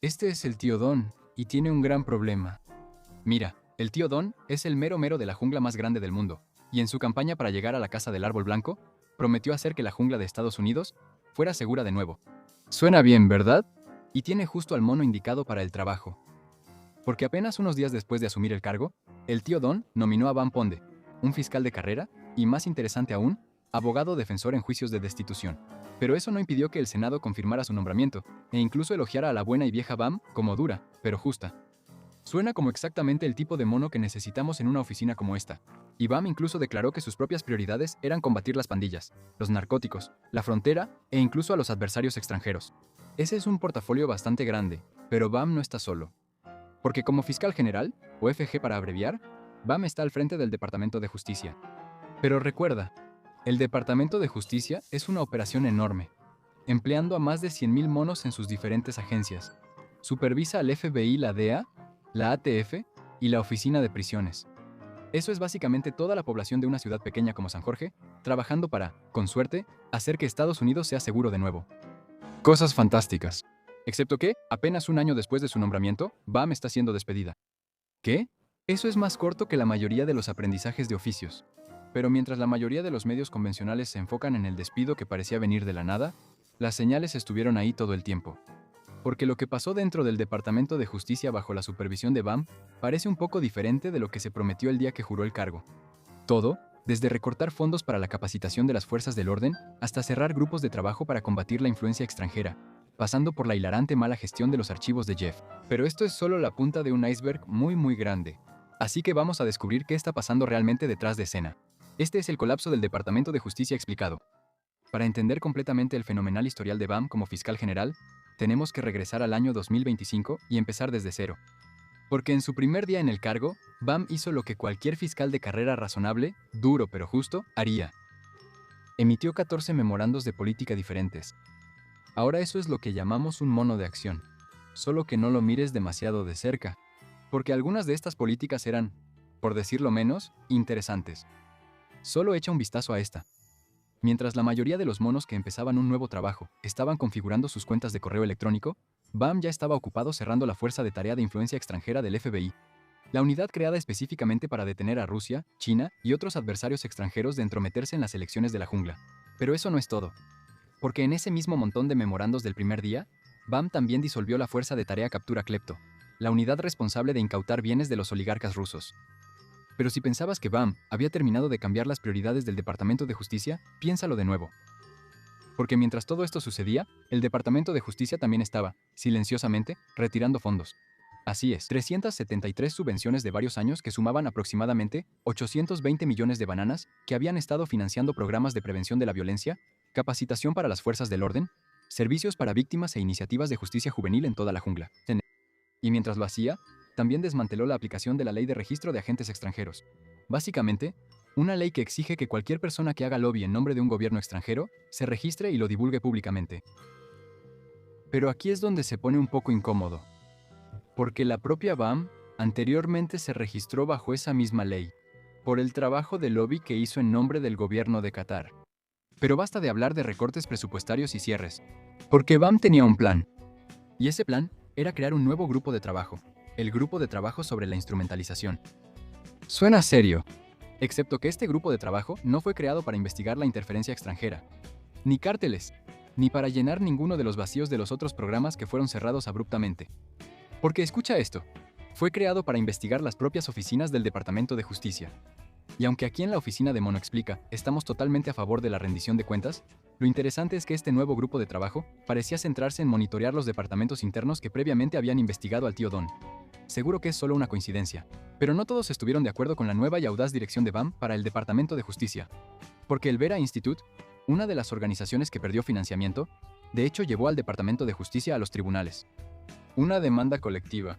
Este es el tío Don, y tiene un gran problema. Mira, el tío Don es el mero mero de la jungla más grande del mundo, y en su campaña para llegar a la casa del árbol blanco, prometió hacer que la jungla de Estados Unidos fuera segura de nuevo. Suena bien, ¿verdad? Y tiene justo al mono indicado para el trabajo. Porque apenas unos días después de asumir el cargo, el tío Don nominó a Van Ponde, un fiscal de carrera, y más interesante aún, abogado defensor en juicios de destitución. Pero eso no impidió que el Senado confirmara su nombramiento, e incluso elogiara a la buena y vieja Bam como dura, pero justa. Suena como exactamente el tipo de mono que necesitamos en una oficina como esta. Y Bam incluso declaró que sus propias prioridades eran combatir las pandillas, los narcóticos, la frontera e incluso a los adversarios extranjeros. Ese es un portafolio bastante grande, pero Bam no está solo. Porque como fiscal general, o FG para abreviar, Bam está al frente del Departamento de Justicia. Pero recuerda, el Departamento de Justicia es una operación enorme, empleando a más de 100.000 monos en sus diferentes agencias. Supervisa al FBI, la DEA, la ATF y la Oficina de Prisiones. Eso es básicamente toda la población de una ciudad pequeña como San Jorge, trabajando para, con suerte, hacer que Estados Unidos sea seguro de nuevo. Cosas fantásticas. Excepto que, apenas un año después de su nombramiento, Bam está siendo despedida. ¿Qué? Eso es más corto que la mayoría de los aprendizajes de oficios. Pero mientras la mayoría de los medios convencionales se enfocan en el despido que parecía venir de la nada, las señales estuvieron ahí todo el tiempo. Porque lo que pasó dentro del Departamento de Justicia bajo la supervisión de Bam parece un poco diferente de lo que se prometió el día que juró el cargo. Todo, desde recortar fondos para la capacitación de las fuerzas del orden hasta cerrar grupos de trabajo para combatir la influencia extranjera, pasando por la hilarante mala gestión de los archivos de Jeff. Pero esto es solo la punta de un iceberg muy muy grande. Así que vamos a descubrir qué está pasando realmente detrás de escena. Este es el colapso del Departamento de Justicia explicado. Para entender completamente el fenomenal historial de Bam como fiscal general, tenemos que regresar al año 2025 y empezar desde cero. Porque en su primer día en el cargo, Bam hizo lo que cualquier fiscal de carrera razonable, duro pero justo, haría. Emitió 14 memorandos de política diferentes. Ahora eso es lo que llamamos un mono de acción. Solo que no lo mires demasiado de cerca, porque algunas de estas políticas eran, por decirlo menos, interesantes. Solo echa un vistazo a esta. Mientras la mayoría de los monos que empezaban un nuevo trabajo estaban configurando sus cuentas de correo electrónico, Bam ya estaba ocupado cerrando la Fuerza de Tarea de Influencia Extranjera del FBI, la unidad creada específicamente para detener a Rusia, China y otros adversarios extranjeros de entrometerse en las elecciones de la jungla. Pero eso no es todo. Porque en ese mismo montón de memorandos del primer día, Bam también disolvió la Fuerza de Tarea Captura Klepto, la unidad responsable de incautar bienes de los oligarcas rusos. Pero si pensabas que Bam había terminado de cambiar las prioridades del Departamento de Justicia, piénsalo de nuevo. Porque mientras todo esto sucedía, el Departamento de Justicia también estaba, silenciosamente, retirando fondos. Así es, 373 subvenciones de varios años que sumaban aproximadamente 820 millones de bananas que habían estado financiando programas de prevención de la violencia, capacitación para las fuerzas del orden, servicios para víctimas e iniciativas de justicia juvenil en toda la jungla. Y mientras lo hacía, también desmanteló la aplicación de la Ley de Registro de Agentes Extranjeros. Básicamente, una ley que exige que cualquier persona que haga lobby en nombre de un gobierno extranjero se registre y lo divulgue públicamente. Pero aquí es donde se pone un poco incómodo. Porque la propia BAM anteriormente se registró bajo esa misma ley, por el trabajo de lobby que hizo en nombre del gobierno de Qatar. Pero basta de hablar de recortes presupuestarios y cierres. Porque BAM tenía un plan. Y ese plan era crear un nuevo grupo de trabajo, el Grupo de Trabajo sobre la Instrumentalización. Suena serio, excepto que este grupo de trabajo no fue creado para investigar la interferencia extranjera, ni cárteles, ni para llenar ninguno de los vacíos de los otros programas que fueron cerrados abruptamente. Porque escucha esto, fue creado para investigar las propias oficinas del Departamento de Justicia. Y aunque aquí en la oficina de Mono Explica estamos totalmente a favor de la rendición de cuentas, lo interesante es que este nuevo grupo de trabajo parecía centrarse en monitorear los departamentos internos que previamente habían investigado al tío Don. Seguro que es solo una coincidencia, pero no todos estuvieron de acuerdo con la nueva y audaz dirección de BAM para el Departamento de Justicia. Porque el Vera Institute, una de las organizaciones que perdió financiamiento, de hecho llevó al Departamento de Justicia a los tribunales. Una demanda colectiva.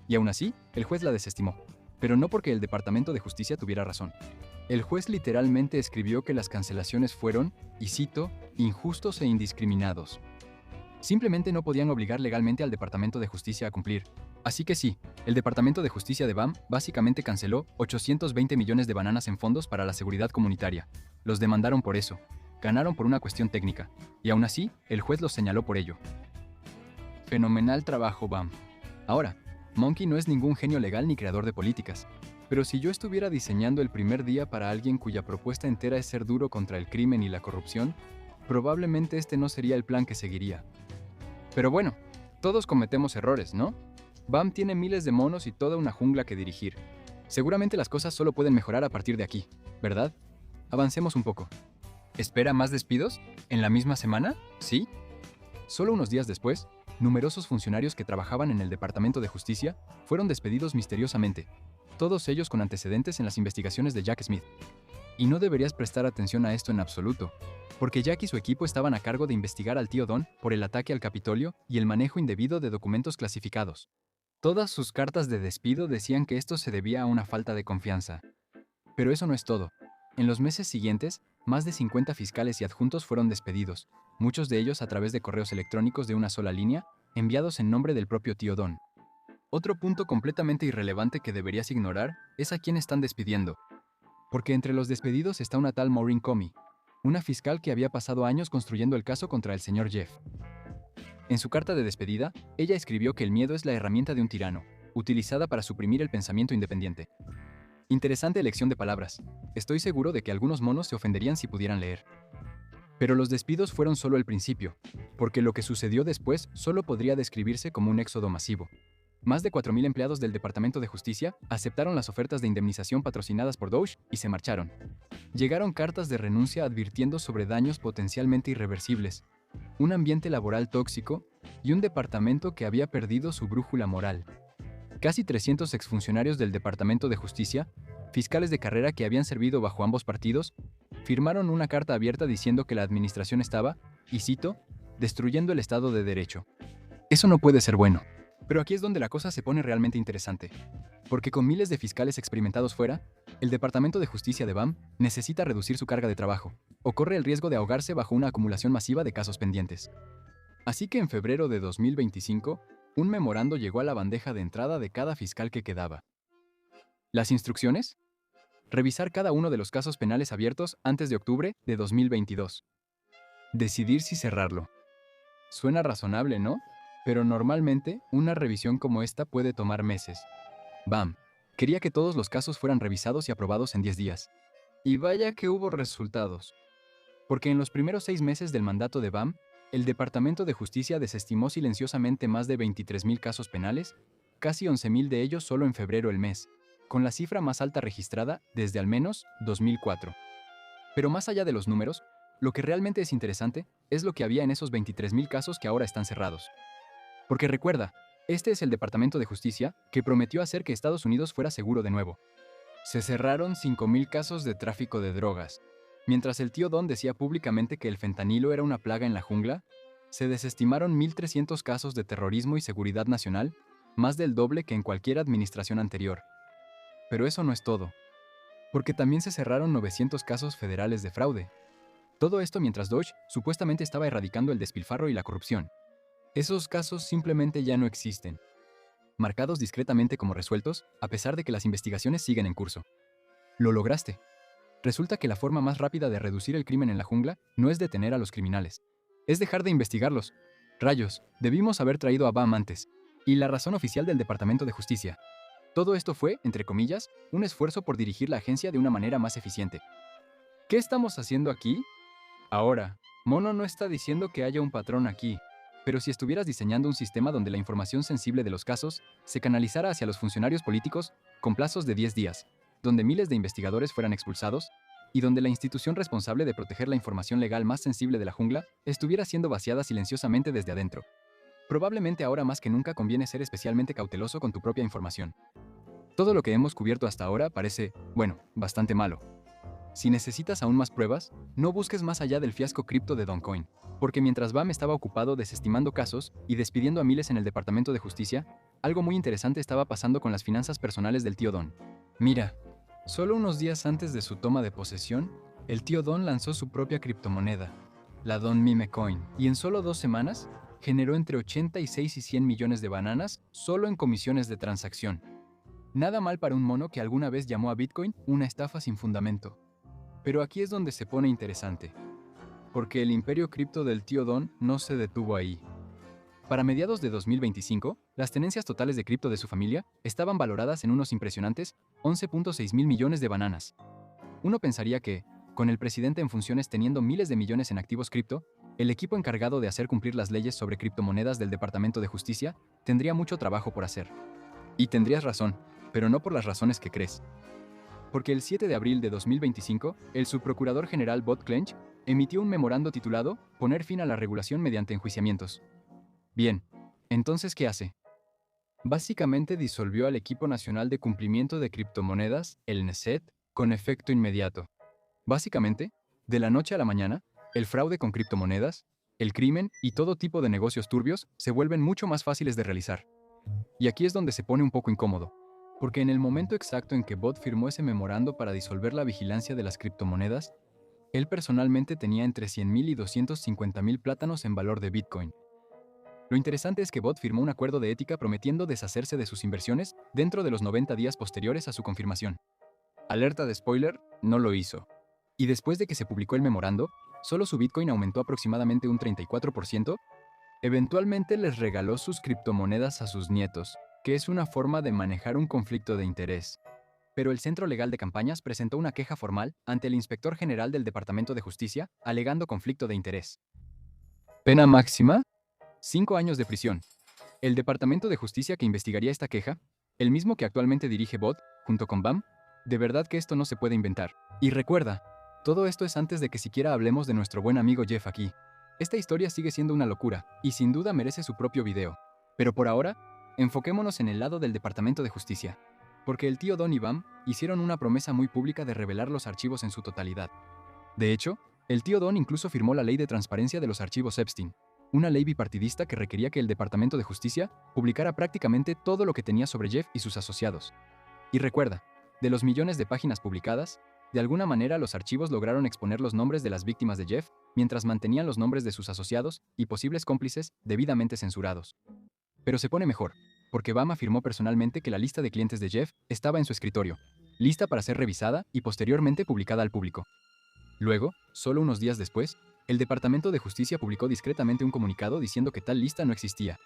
Y aún así, el juez la desestimó. Pero no porque el Departamento de Justicia tuviera razón. El juez literalmente escribió que las cancelaciones fueron, y cito, injustos e indiscriminados. Simplemente no podían obligar legalmente al Departamento de Justicia a cumplir. Así que sí, el Departamento de Justicia de BAM básicamente canceló 820 millones de bananas en fondos para la seguridad comunitaria. Los demandaron por eso. Ganaron por una cuestión técnica. Y aún así, el juez los señaló por ello. Fenomenal trabajo, Bam. Ahora, Monkey no es ningún genio legal ni creador de políticas, pero si yo estuviera diseñando el primer día para alguien cuya propuesta entera es ser duro contra el crimen y la corrupción, probablemente este no sería el plan que seguiría. Pero bueno, todos cometemos errores, ¿no? Bam tiene miles de monos y toda una jungla que dirigir. Seguramente las cosas solo pueden mejorar a partir de aquí, ¿verdad? Avancemos un poco. ¿Espera más despidos? ¿En la misma semana? ¿Sí? Solo unos días después, numerosos funcionarios que trabajaban en el Departamento de Justicia fueron despedidos misteriosamente, todos ellos con antecedentes en las investigaciones de Jack Smith. Y no deberías prestar atención a esto en absoluto, porque Jack y su equipo estaban a cargo de investigar al tío Don por el ataque al Capitolio y el manejo indebido de documentos clasificados. Todas sus cartas de despido decían que esto se debía a una falta de confianza. Pero eso no es todo. En los meses siguientes, más de 50 fiscales y adjuntos fueron despedidos, muchos de ellos a través de correos electrónicos de una sola línea, enviados en nombre del propio tío Don. Otro punto completamente irrelevante que deberías ignorar es a quién están despidiendo. Porque entre los despedidos está una tal Maureen Comey, una fiscal que había pasado años construyendo el caso contra el señor Jeff. En su carta de despedida, ella escribió que el miedo es la herramienta de un tirano, utilizada para suprimir el pensamiento independiente. Interesante elección de palabras. Estoy seguro de que algunos monos se ofenderían si pudieran leer. Pero los despidos fueron solo el principio, porque lo que sucedió después solo podría describirse como un éxodo masivo. Más de 4.000 empleados del Departamento de Justicia aceptaron las ofertas de indemnización patrocinadas por Doge y se marcharon. Llegaron cartas de renuncia advirtiendo sobre daños potencialmente irreversibles, un ambiente laboral tóxico y un departamento que había perdido su brújula moral. Casi 300 exfuncionarios del Departamento de Justicia, fiscales de carrera que habían servido bajo ambos partidos, firmaron una carta abierta diciendo que la administración estaba, y cito, destruyendo el Estado de Derecho. Eso no puede ser bueno. Pero aquí es donde la cosa se pone realmente interesante, porque con miles de fiscales experimentados fuera, el Departamento de Justicia de BAM necesita reducir su carga de trabajo, o corre el riesgo de ahogarse bajo una acumulación masiva de casos pendientes. Así que en febrero de 2025, un memorando llegó a la bandeja de entrada de cada fiscal que quedaba. ¿Las instrucciones? Revisar cada uno de los casos penales abiertos antes de octubre de 2022. Decidir si cerrarlo. Suena razonable, ¿no? Pero normalmente, una revisión como esta puede tomar meses. BAM quería que todos los casos fueran revisados y aprobados en 10 días. Y vaya que hubo resultados. Porque en los primeros 6 meses del mandato de BAM, el Departamento de Justicia desestimó silenciosamente más de 23.000 casos penales, casi 11.000 de ellos solo en febrero el mes, con la cifra más alta registrada desde al menos 2004. Pero más allá de los números, lo que realmente es interesante es lo que había en esos 23.000 casos que ahora están cerrados. Porque recuerda, este es el Departamento de Justicia que prometió hacer que Estados Unidos fuera seguro de nuevo. Se cerraron 5.000 casos de tráfico de drogas. Mientras el tío Don decía públicamente que el fentanilo era una plaga en la jungla, se desestimaron 1.300 casos de terrorismo y seguridad nacional, más del doble que en cualquier administración anterior. Pero eso no es todo, porque también se cerraron 900 casos federales de fraude. Todo esto mientras Doge supuestamente estaba erradicando el despilfarro y la corrupción. Esos casos simplemente ya no existen, marcados discretamente como resueltos, a pesar de que las investigaciones siguen en curso. Lo lograste. Resulta que la forma más rápida de reducir el crimen en la jungla no es detener a los criminales, es dejar de investigarlos. Rayos, debimos haber traído a BAM antes. Y la razón oficial del Departamento de Justicia. Todo esto fue, entre comillas, un esfuerzo por dirigir la agencia de una manera más eficiente. ¿Qué estamos haciendo aquí? Ahora, Mono no está diciendo que haya un patrón aquí. Pero si estuvieras diseñando un sistema donde la información sensible de los casos se canalizara hacia los funcionarios políticos con plazos de 10 días, donde miles de investigadores fueran expulsados, y donde la institución responsable de proteger la información legal más sensible de la jungla estuviera siendo vaciada silenciosamente desde adentro. Probablemente ahora más que nunca conviene ser especialmente cauteloso con tu propia información. Todo lo que hemos cubierto hasta ahora parece, bueno, bastante malo. Si necesitas aún más pruebas, no busques más allá del fiasco cripto de Doncoin, porque mientras BAM estaba ocupado desestimando casos y despidiendo a miles en el Departamento de Justicia, algo muy interesante estaba pasando con las finanzas personales del tío Don. Mira, solo unos días antes de su toma de posesión, el tío Don lanzó su propia criptomoneda, la Don Meme Coin, y en solo 2 semanas generó entre 86 y 100 millones de bananas solo en comisiones de transacción. Nada mal para un mono que alguna vez llamó a Bitcoin una estafa sin fundamento. Pero aquí es donde se pone interesante, porque el imperio cripto del tío Don no se detuvo ahí. Para mediados de 2025, las tenencias totales de cripto de su familia estaban valoradas en unos impresionantes 11.6 mil millones de bananas. Uno pensaría que, con el presidente en funciones teniendo miles de millones en activos cripto, el equipo encargado de hacer cumplir las leyes sobre criptomonedas del Departamento de Justicia tendría mucho trabajo por hacer. Y tendrías razón, pero no por las razones que crees. Porque el 7 de abril de 2025, el subprocurador general Bob Clench emitió un memorando titulado Poner fin a la regulación mediante enjuiciamientos. Bien, entonces, ¿qué hace? Básicamente disolvió al Equipo Nacional de Cumplimiento de Criptomonedas, el NESET, con efecto inmediato. Básicamente, de la noche a la mañana, el fraude con criptomonedas, el crimen y todo tipo de negocios turbios se vuelven mucho más fáciles de realizar. Y aquí es donde se pone un poco incómodo, porque en el momento exacto en que Bot firmó ese memorando para disolver la vigilancia de las criptomonedas, él personalmente tenía entre 100.000 y 250.000 plátanos en valor de Bitcoin. Lo interesante es que Bot firmó un acuerdo de ética prometiendo deshacerse de sus inversiones dentro de los 90 días posteriores a su confirmación. Alerta de spoiler, no lo hizo. Y después de que se publicó el memorando, solo su Bitcoin aumentó aproximadamente un 34%. Eventualmente les regaló sus criptomonedas a sus nietos, que es una forma de manejar un conflicto de interés. Pero el Centro Legal de Campañas presentó una queja formal ante el Inspector General del Departamento de Justicia, alegando conflicto de interés. Pena máxima: 5 años de prisión. El Departamento de Justicia que investigaría esta queja, el mismo que actualmente dirige Bot, junto con BAM, de verdad que esto no se puede inventar. Y recuerda, todo esto es antes de que siquiera hablemos de nuestro buen amigo Jeff aquí. Esta historia sigue siendo una locura, y sin duda merece su propio video. Pero por ahora, enfoquémonos en el lado del Departamento de Justicia, porque el tío Don y Bam hicieron una promesa muy pública de revelar los archivos en su totalidad. De hecho, el tío Don incluso firmó la Ley de Transparencia de los Archivos Epstein, una ley bipartidista que requería que el Departamento de Justicia publicara prácticamente todo lo que tenía sobre Jeff y sus asociados. Y recuerda, de los millones de páginas publicadas, de alguna manera los archivos lograron exponer los nombres de las víctimas de Jeff, mientras mantenían los nombres de sus asociados y posibles cómplices debidamente censurados. Pero se pone mejor, porque Bam afirmó personalmente que la lista de clientes de Jeff estaba en su escritorio, lista para ser revisada y posteriormente publicada al público. Luego, solo unos días después, el Departamento de Justicia publicó discretamente un comunicado diciendo que tal lista no existía.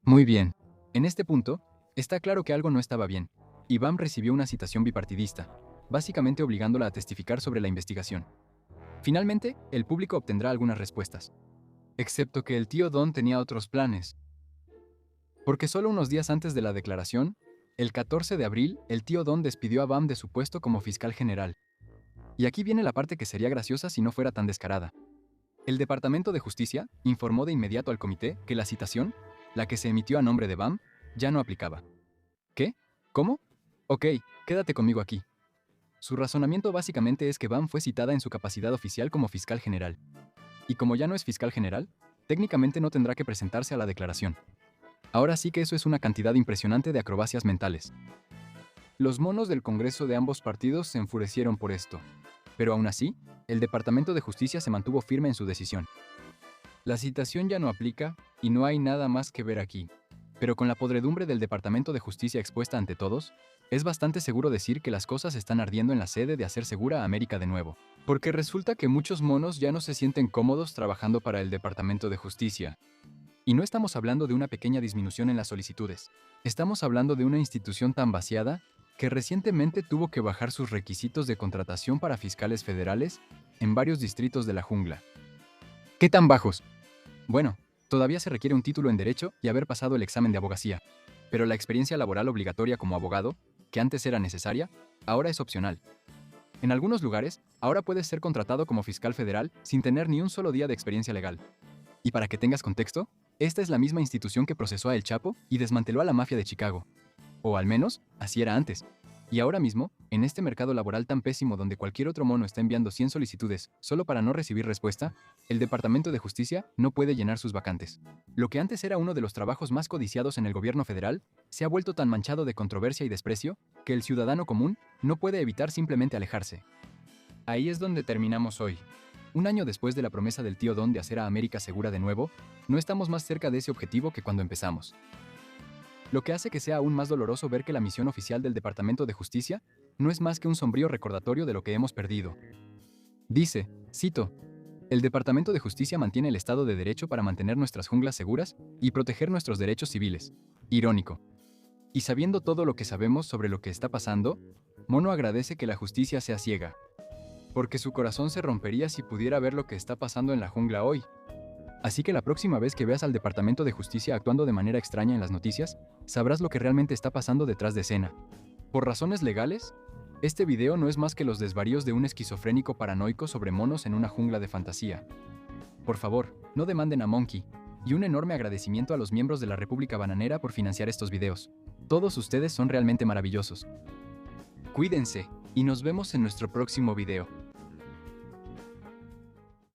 Muy bien. En este punto, está claro que algo no estaba bien, y Bam recibió una citación bipartidista, básicamente obligándola a testificar sobre la investigación. Finalmente, el público obtendrá algunas respuestas. Excepto que el tío Don tenía otros planes. Porque solo unos días antes de la declaración, el 14 de abril, el tío Don despidió a Bam de su puesto como fiscal general. Y aquí viene la parte que sería graciosa si no fuera tan descarada. El Departamento de Justicia informó de inmediato al comité que la citación, la que se emitió a nombre de Bam, ya no aplicaba. ¿Qué? ¿Cómo? Ok, quédate conmigo aquí. Su razonamiento básicamente es que Bam fue citada en su capacidad oficial como fiscal general. Y como ya no es fiscal general, técnicamente no tendrá que presentarse a la declaración. Ahora sí que eso es una cantidad impresionante de acrobacias mentales. Los monos del Congreso de ambos partidos se enfurecieron por esto. Pero aún así, el Departamento de Justicia se mantuvo firme en su decisión. La citación ya no aplica y no hay nada más que ver aquí. Pero con la podredumbre del Departamento de Justicia expuesta ante todos, es bastante seguro decir que las cosas están ardiendo en la sede de hacer segura a América de nuevo. Porque resulta que muchos monos ya no se sienten cómodos trabajando para el Departamento de Justicia. Y no estamos hablando de una pequeña disminución en las solicitudes. Estamos hablando de una institución tan vaciada que recientemente tuvo que bajar sus requisitos de contratación para fiscales federales en varios distritos de la jungla. ¿Qué tan bajos? Bueno, todavía se requiere un título en Derecho y haber pasado el examen de abogacía, pero la experiencia laboral obligatoria como abogado, que antes era necesaria, ahora es opcional. En algunos lugares, ahora puedes ser contratado como fiscal federal sin tener ni un solo día de experiencia legal. Y para que tengas contexto, esta es la misma institución que procesó a El Chapo y desmanteló a la mafia de Chicago. O al menos, así era antes. Y ahora mismo, en este mercado laboral tan pésimo donde cualquier otro mono está enviando 100 solicitudes solo para no recibir respuesta, el Departamento de Justicia no puede llenar sus vacantes. Lo que antes era uno de los trabajos más codiciados en el gobierno federal, se ha vuelto tan manchado de controversia y desprecio que el ciudadano común no puede evitar simplemente alejarse. Ahí es donde terminamos hoy. Un año después de la promesa del tío Don de hacer a América segura de nuevo, no estamos más cerca de ese objetivo que cuando empezamos. Lo que hace que sea aún más doloroso ver que la misión oficial del Departamento de Justicia no es más que un sombrío recordatorio de lo que hemos perdido. Dice, cito, El Departamento de Justicia mantiene el Estado de Derecho para mantener nuestras junglas seguras y proteger nuestros derechos civiles. Irónico. Y sabiendo todo lo que sabemos sobre lo que está pasando, Mono agradece que la justicia sea ciega, porque su corazón se rompería si pudiera ver lo que está pasando en la jungla hoy. Así que la próxima vez que veas al Departamento de Justicia actuando de manera extraña en las noticias, sabrás lo que realmente está pasando detrás de escena. Por razones legales, este video no es más que los desvaríos de un esquizofrénico paranoico sobre monos en una jungla de fantasía. Por favor, no demanden a Monkey, y un enorme agradecimiento a los miembros de la República Bananera por financiar estos videos. Todos ustedes son realmente maravillosos. Cuídense, y nos vemos en nuestro próximo video.